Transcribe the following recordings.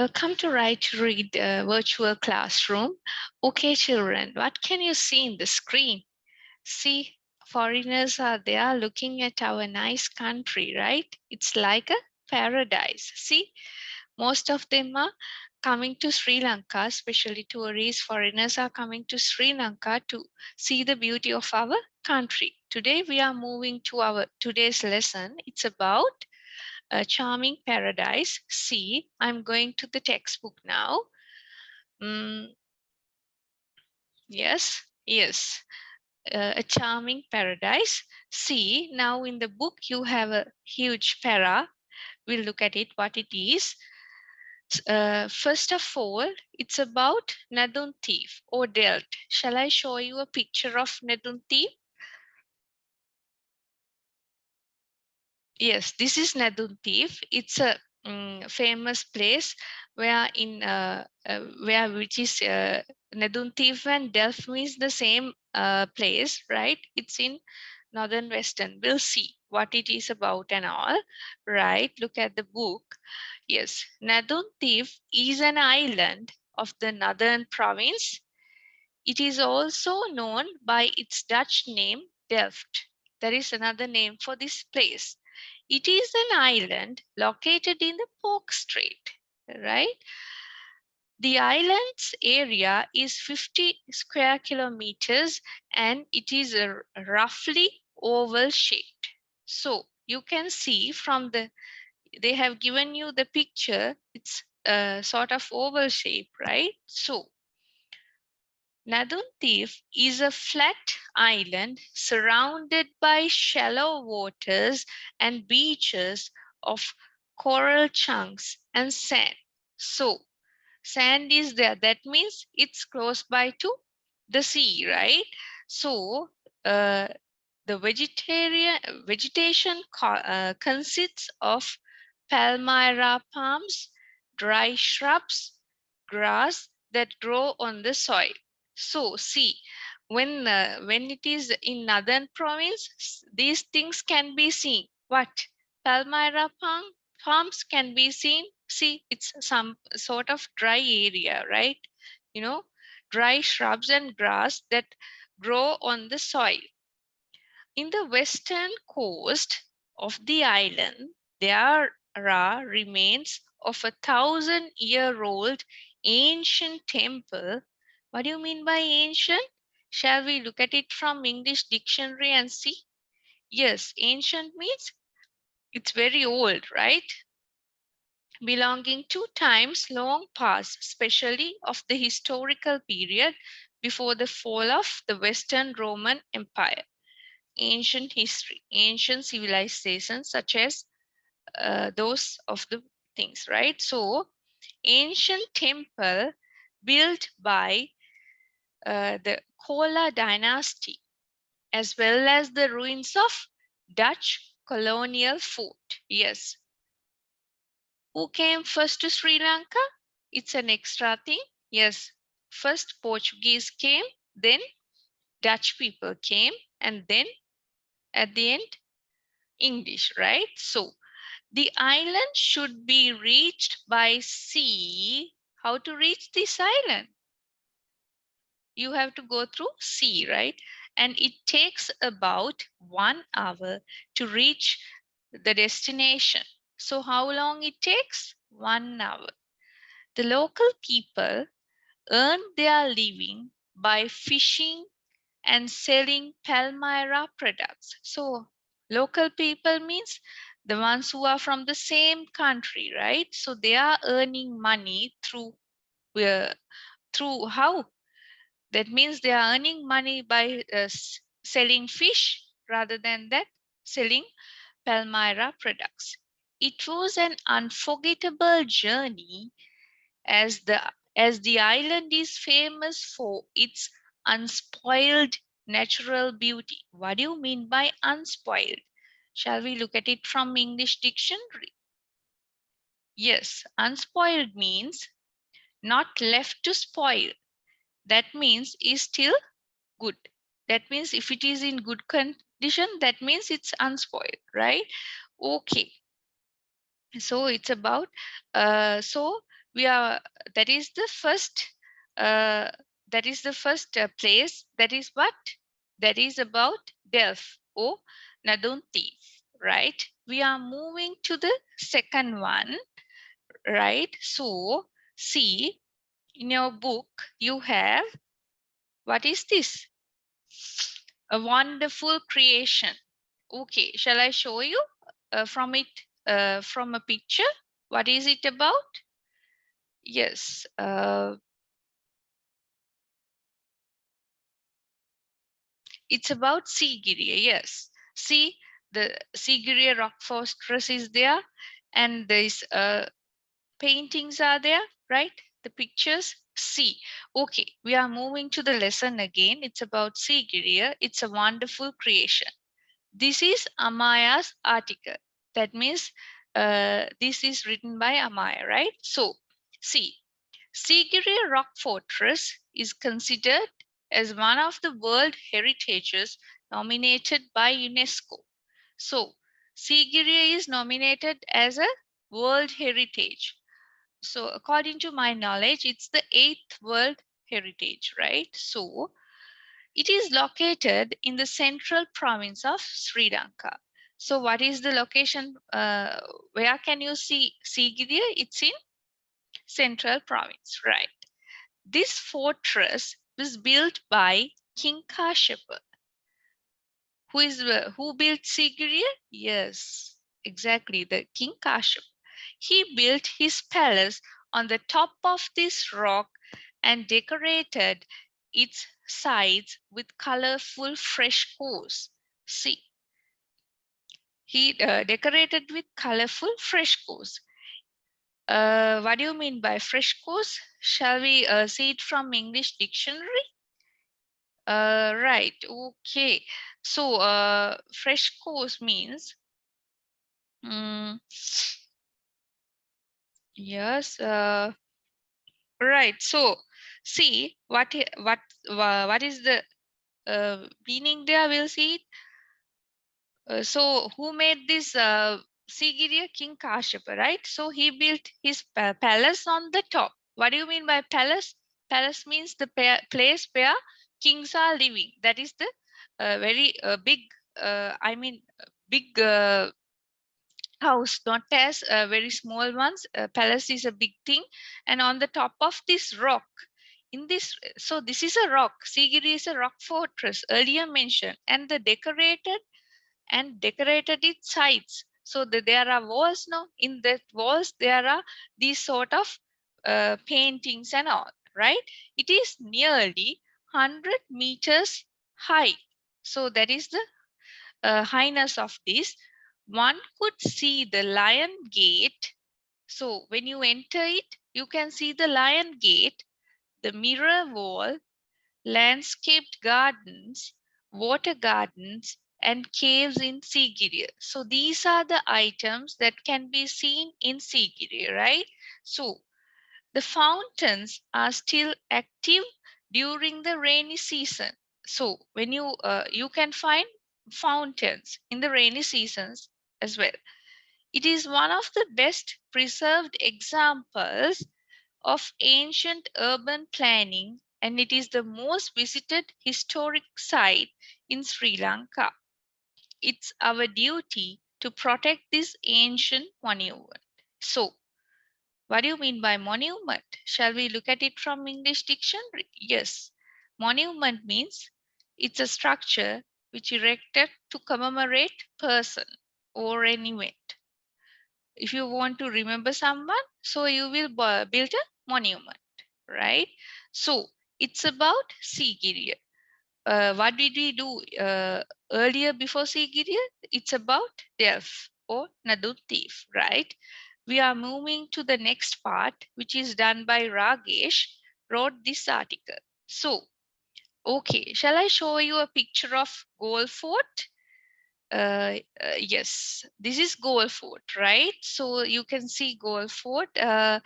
Welcome to Write to Read virtual classroom. Okay, children, what can you see in the screen? See, foreigners are there looking at our nice country, right? It's like a paradise. See, most of them are coming to Sri Lanka, especially tourists, foreigners are coming to Sri Lanka to see the beauty of our country. Today we are moving to our today's lesson. It's about a charming paradise. See, I'm going to the textbook now. Yes, yes, a charming paradise. See, now in the book you have a huge para. We'll look at it, what it is. First of all, it's about Naduntif or Delt. Shall I show you a picture of Naduntif? Yes, this is Naduntif. It's a famous place where which is Naduntif and Delphi is the same place, right? It's in northern western. We'll see what it is about and all, right? Look at the book. Yes, Naduntif is an island of the northern province. It is also known by its Dutch name Delft. There is another name for this place. It is an island located in the Pork Strait, right? The island's area is 50 square kilometers and it is a roughly oval shaped. So you can see from they have given you the picture, it's a sort of oval shape, right? So Naduntif is a flat island surrounded by shallow waters and beaches of coral chunks and sand. So, sand is there. That means it's close by to the sea, right? So, the vegetation consists of palmyra palms, dry shrubs, grass that grow on the soil. So see, when it is in northern province, these things can be seen. What? Palmyra palms can be seen. See, it's some sort of dry area, right? You know, dry shrubs and grass that grow on the soil. In the western coast of the island, there are remains of a 1,000-year-old ancient temple. What do you mean by ancient? Shall we look at it from English dictionary and see? Yes, ancient means it's very old, right? Belonging to times long past, especially of the historical period before the fall of the Western Roman Empire. Ancient history, ancient civilizations such as those of the things, right? So ancient temple built by the Chola dynasty, as well as the ruins of Dutch colonial fort. Yes. Who came first to Sri Lanka? It's an extra thing. Yes. First Portuguese came, then Dutch people came, and then at the end, English, right? So the island should be reached by sea. How to reach this island? You have to go through sea, right? And it takes about 1 hour to reach the destination. So how long it takes? 1 hour. The local people earn their living by fishing and selling palmyra products. So local people means the ones who are from the same country, right? So they are earning money through how? That means they are earning money by selling fish rather than that selling palmyra products. It was an unforgettable journey as the island is famous for its unspoiled natural beauty. What do you mean by unspoiled? Shall we look at it from English dictionary? Yes, unspoiled means not left to spoil. That means is still good. That means if it is in good condition, that means it's unspoiled, right? Okay. So it's about so that is the first place. That is what? That is about Delft or Nadunti, right? We are moving to the second one, right? So see, in your book you have, what is this? A wonderful creation. Okay, shall I show you from a picture? What is it about? Yes, it's about Sigiriya. Yes, see, the Sigiriya rock fortress is there, and these paintings are there, right? The pictures. See, okay, we are moving to the lesson again. It's about Sigiriya. It's a wonderful creation. This is Amaya's article. That means this is written by Amaya, right? So, see, Sigiriya Rock Fortress is considered as one of the World Heritages nominated by UNESCO. So, Sigiriya is nominated as a World Heritage. So, according to my knowledge, it's the 8th World Heritage, right? So, it is located in the central province of Sri Lanka. So, what is the location? Where can you see Sigiriya? It's in central province, right? This fortress was built by King Kashyapa. Who built Sigiriya? Yes, exactly, the King Kashyapa. He built his palace on the top of this rock and decorated its sides with colorful frescoes. See, he decorated with colorful frescoes. What do you mean by frescoes? Shall we see it from English dictionary? Right. Okay. So, frescoes means, mm, yes. Right. So, see what is the meaning there? We'll see it. So, who made this Sigiriya? King Kashyapa, right? So he built his palace on the top. What do you mean by palace? Palace means the place where kings are living. That is the very big. I mean, big house, not as very small ones. Palace is a big thing, and on the top of this rock. In this, so this is a rock. Sigiri is a rock fortress earlier mentioned, and the decorated its sides. So there are walls now. In the walls, there are these sort of paintings and all, right? It is nearly 100 meters high. So that is the highness of this. One could see the lion gate. So when you enter it, you can see the lion gate, the mirror wall, landscaped gardens, water gardens, and caves in Sigiriya. So these are the items that can be seen in Sigiriya, right? So the fountains are still active during the rainy season. So when you can find fountains in the rainy seasons as well. It is one of the best preserved examples of ancient urban planning, and it is the most visited historic site in Sri Lanka. It's our duty to protect this ancient monument. So, what do you mean by monument? Shall we look at it from English dictionary? Yes. Monument means it's a structure which erected to commemorate person or an event. If you want to remember someone, so you will build a monument, right? So it's about Sigiriya. What did we do earlier before Sigiriya? It's about Delft or Naduttif, right? We are moving to the next part, which is done by Ragesh, wrote this article. So, okay, shall I show you a picture of Goal Fort? Yes, this is Goal Fort, right? So you can see Goal Fort, and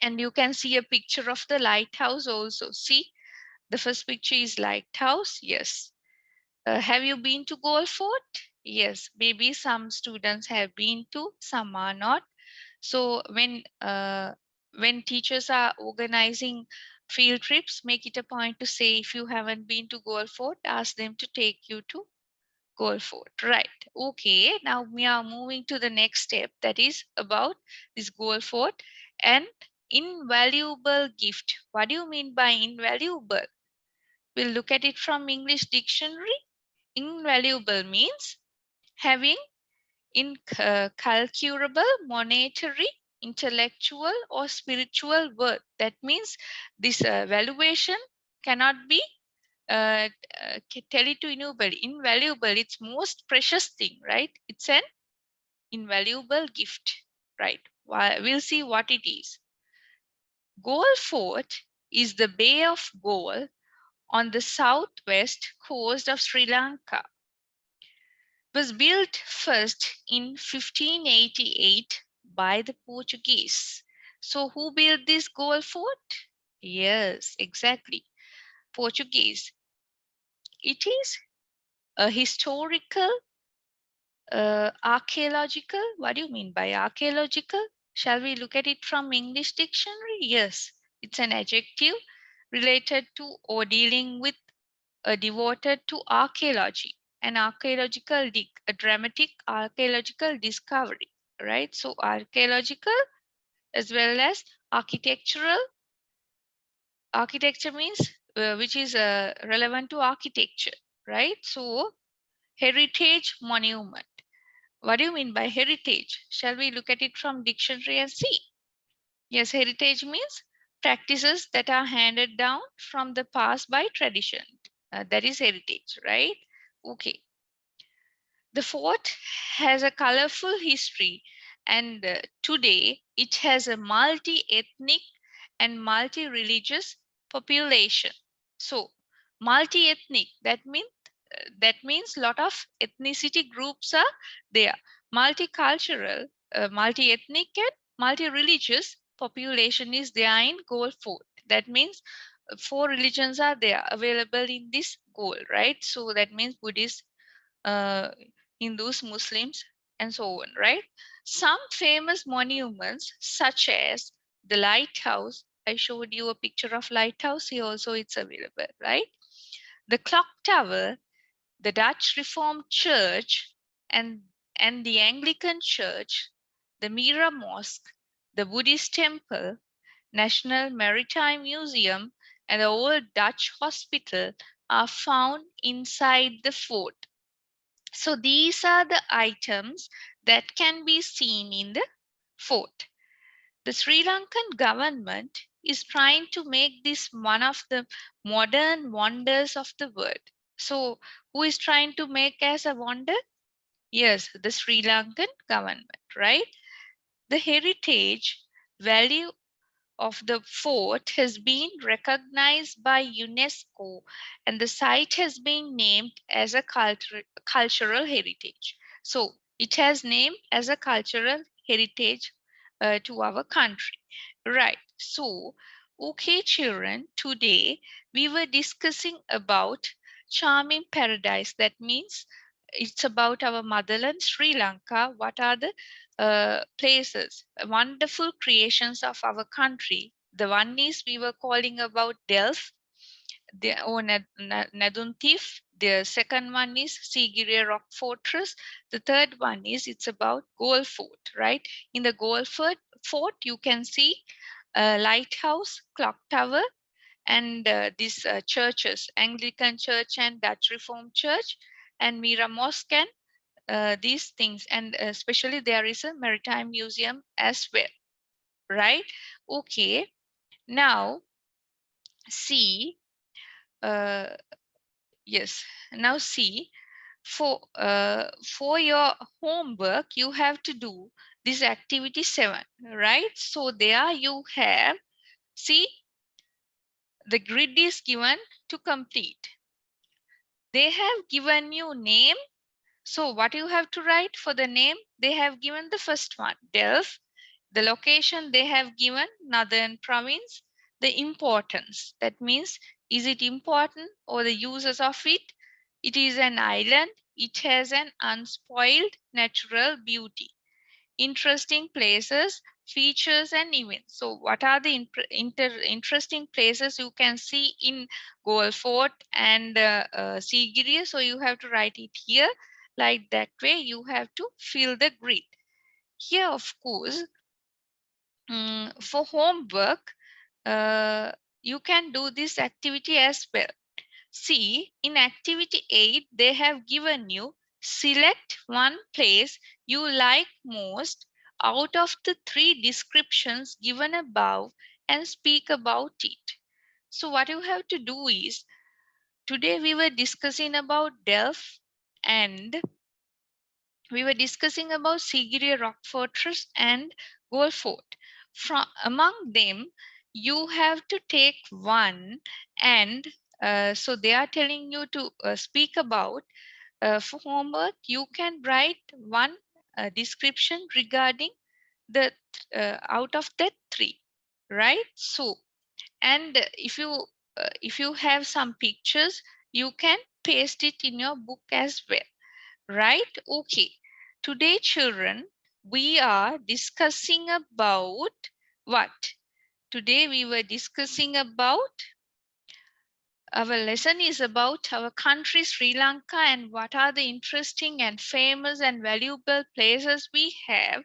you can see a picture of the lighthouse also. See, the first picture is lighthouse. Yes. Have you been to Goal Fort? Yes, maybe some students have been to, some are not. So when when teachers are organizing field trips, make it a point to say, if you haven't been to Goal Fort, ask them to take you to Goal Fort. Right. Okay. Now we are moving to the next step, that is about this Goal Fort and invaluable gift. What do you mean by invaluable? We'll look at it from English dictionary. Invaluable means having incalculable monetary, intellectual, or spiritual worth. That means this valuation cannot be tell it to invaluable. Invaluable, it's most precious thing, right? It's an invaluable gift, right? We'll see what it is. Goal Fort is the Bay of Goal on the southwest coast of Sri Lanka. Was built first in 1588 by the Portuguese. So who built this Goal Fort? Yes, exactly. Portuguese. It is a historical, archaeological. What do you mean by archaeological? Shall we look at it from English dictionary? Yes, it's an adjective related to or dealing with, devoted to archaeology, an archaeological dig, a dramatic archaeological discovery, right? So archaeological as well as architectural. Architecture means which is relevant to architecture, right? So heritage monument. What do you mean by heritage? Shall we look at it from dictionary and see? Yes, heritage means practices that are handed down from the past by tradition. That is heritage, right? Okay. The fort has a colorful history, and today it has a multi-ethnic and multi-religious population. So, multi-ethnic, that means lot of ethnicity groups are there. Multicultural, multi-ethnic and multi-religious population is there in Goal Fort. That means four religions are there available in this goal, right? So that means Buddhist, uh, Hindus, Muslims, and so on, right? Some famous monuments, such as the lighthouse. I showed you a picture of lighthouse. Here also it's available, right? The clock tower, the Dutch Reformed Church, and, and the Anglican Church, the Mira Mosque, the Buddhist temple, National Maritime Museum, and the Old Dutch Hospital are found inside the fort. So these are the items that can be seen in the fort. The Sri Lankan government is trying to make this one of the modern wonders of the world. So who is trying to make as a wonder? Yes, the Sri Lankan government, right? The heritage value of the fort has been recognized by UNESCO, and the site has been named as a cultural heritage. So it has named as a cultural heritage to our country. Right. So, okay, children, today we were discussing about charming paradise. That means it's about our motherland, Sri Lanka. What are the places, wonderful creations of our country? The one is we were calling about Delft, the Naduntif. The second one is Sigiriya Rock Fortress. The third one is it's about Goal Fort, right? In the Goal Fort, you can see a lighthouse, clock tower, and these churches, Anglican Church and Dutch Reformed Church, and Mira Mosque, and these things. And especially there is a maritime museum as well, right? Okay, now see, uh, yes, now see, for your homework, you have to do this activity 7, right? So there you have, see, the grid is given to complete. They have given you name. So what you have to write for the name? They have given the first one, Delft. The location they have given, Northern Province. The importance, that means, is it important or the uses of it? It is an island. It has an unspoiled natural beauty. Interesting places features and events. So what are the interesting places you can see in Goal Fort and Sigiriya? So you have to write it here. Like that way you have to fill the grid. Here, of course, for homework, you can do this activity as well. See, in activity 8, they have given you select one place you like most out of the 3 descriptions given above and speak about it. So what you have to do is, today we were discussing about Delft and we were discussing about Sigiriya Rock Fortress and Gold Fort. From among them, you have to take one, and so they are telling you to speak about. For homework, you can write one description regarding the out of the 3, right? So, and if you have some pictures, you can paste it in your book as well. Right? Okay. Today, children, we are discussing about what? Today, we were discussing about, our lesson is about our country, Sri Lanka, and what are the interesting and famous and valuable places we have,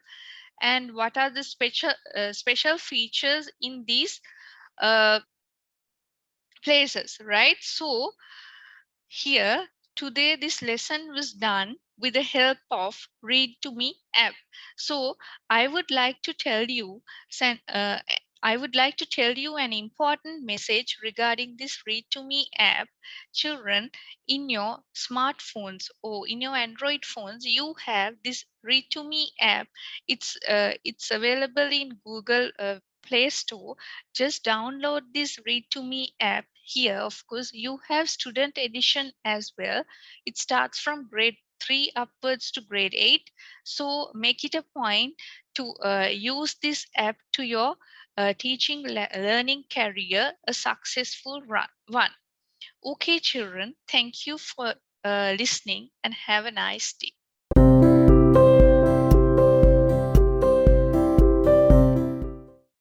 and what are the special features in these uh, places, right? So, here, today this lesson was done with the help of Read to Me app. So I would like to tell you, I would like to tell you an important message regarding this Read to Me app. Children, in your smartphones or in your Android phones, you have this Read to Me app. It's available in Google Play Store. Just download this Read to Me app. Here, of course, you have student edition as well. It starts from grade 3 upwards to grade 8. So make it a point to use this app to your teaching learning career, a successful one. Okay, children, thank you for listening and have a nice day.